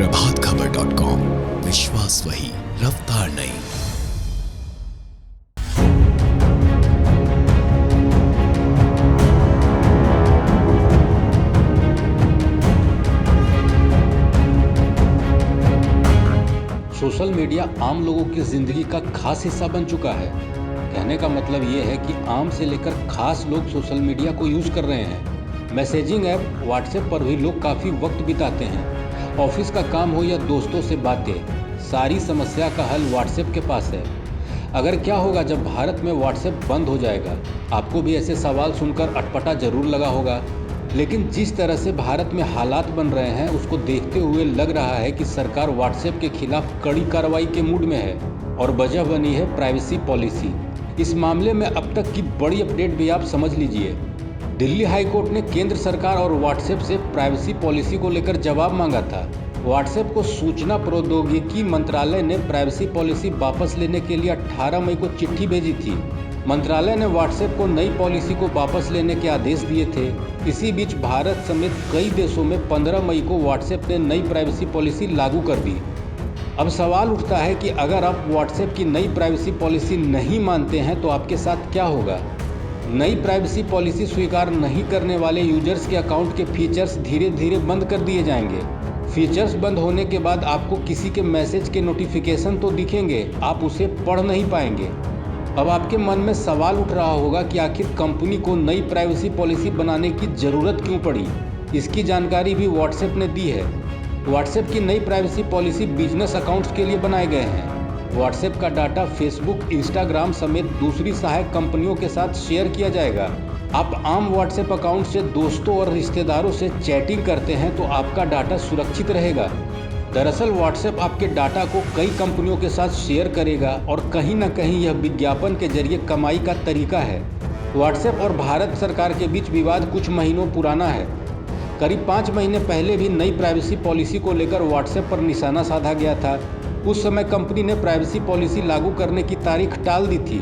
प्रभातखबर.com, विश्वास वही, रफ्तार नहीं। सोशल मीडिया आम लोगों की जिंदगी का खास हिस्सा बन चुका है। कहने का मतलब ये है कि आम से लेकर खास लोग सोशल मीडिया को यूज कर रहे हैं। मैसेजिंग ऐप व्हाट्सएप पर भी लोग काफ़ी वक्त बिताते हैं। ऑफिस का काम हो या दोस्तों से बातें, सारी समस्या का हल व्हाट्सएप के पास है। अगर क्या होगा जब भारत में व्हाट्सएप बंद हो जाएगा? आपको भी ऐसे सवाल सुनकर अटपटा जरूर लगा होगा। लेकिन जिस तरह से भारत में हालात बन रहे हैं उसको देखते हुए लग रहा है कि सरकार व्हाट्सएप के खिलाफ कड़ी कार्रवाई के मूड में है और वजह बनी है प्राइवेसी पॉलिसी। इस मामले में अब तक की बड़ी अपडेट भी आप समझ लीजिए। दिल्ली हाई कोर्ट ने केंद्र सरकार और व्हाट्सएप से प्राइवेसी पॉलिसी को लेकर जवाब मांगा था। व्हाट्सएप को सूचना प्रौद्योगिकी मंत्रालय ने प्राइवेसी पॉलिसी वापस लेने के लिए 18 मई को चिट्ठी भेजी थी। मंत्रालय ने व्हाट्सएप को नई पॉलिसी को वापस लेने के आदेश दिए थे। इसी बीच भारत समेत कई देशों में 15 मई को व्हाट्सएप ने नई प्राइवेसी पॉलिसी लागू कर दी। अब सवाल उठता है कि अगर आप व्हाट्सएप की नई प्राइवेसी पॉलिसी नहीं मानते हैं तो आपके साथ क्या होगा? नई प्राइवेसी पॉलिसी स्वीकार नहीं करने वाले यूजर्स के अकाउंट के फीचर्स धीरे धीरे बंद कर दिए जाएंगे। फीचर्स बंद होने के बाद आपको किसी के मैसेज के नोटिफिकेशन तो दिखेंगे, आप उसे पढ़ नहीं पाएंगे। अब आपके मन में सवाल उठ रहा होगा कि आखिर कंपनी को नई प्राइवेसी पॉलिसी बनाने की ज़रूरत क्यों पड़ी? इसकी जानकारी भी व्हाट्सएप ने दी है। व्हाट्सएप की नई प्राइवेसी पॉलिसी बिजनेस अकाउंट्स के लिए बनाए गए हैं। व्हाट्सएप का डाटा फेसबुक, इंस्टाग्राम समेत दूसरी सहायक कंपनियों के साथ शेयर किया जाएगा। आप आम व्हाट्सएप अकाउंट से दोस्तों और रिश्तेदारों से चैटिंग करते हैं तो आपका डाटा सुरक्षित रहेगा। दरअसल व्हाट्सएप आपके डाटा को कई कंपनियों के साथ शेयर करेगा और कहीं ना कहीं यह विज्ञापन के जरिए कमाई का तरीका है। व्हाट्सएप और भारत सरकार के बीच विवाद कुछ महीनों पुराना है। करीब 5 महीने पहले भी नई प्राइवेसी पॉलिसी को लेकर व्हाट्सएप पर निशाना साधा गया था। उस समय कंपनी ने प्राइवेसी पॉलिसी लागू करने की तारीख टाल दी थी।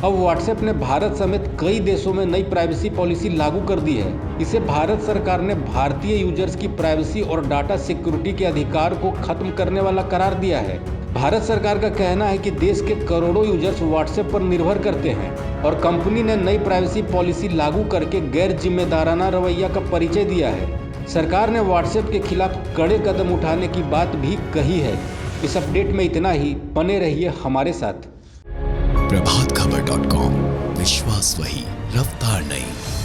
अब व्हाट्सएप ने भारत समेत कई देशों में नई प्राइवेसी पॉलिसी लागू कर दी है। इसे भारत सरकार ने भारतीय यूजर्स की प्राइवेसी और डाटा सिक्योरिटी के अधिकार को खत्म करने वाला करार दिया है। भारत सरकार का कहना है कि देश के करोड़ों यूजर्स व्हाट्सएप पर निर्भर करते हैं और कंपनी ने नई प्राइवेसी पॉलिसी लागू करके गैर जिम्मेदाराना रवैया का परिचय दिया है। सरकार ने व्हाट्सएप के खिलाफ कड़े कदम उठाने की बात भी कही है। इस अपडेट में इतना ही। बने रहिए हमारे साथ। प्रभातखबर.com, विश्वास वही, रफ्तार नहीं।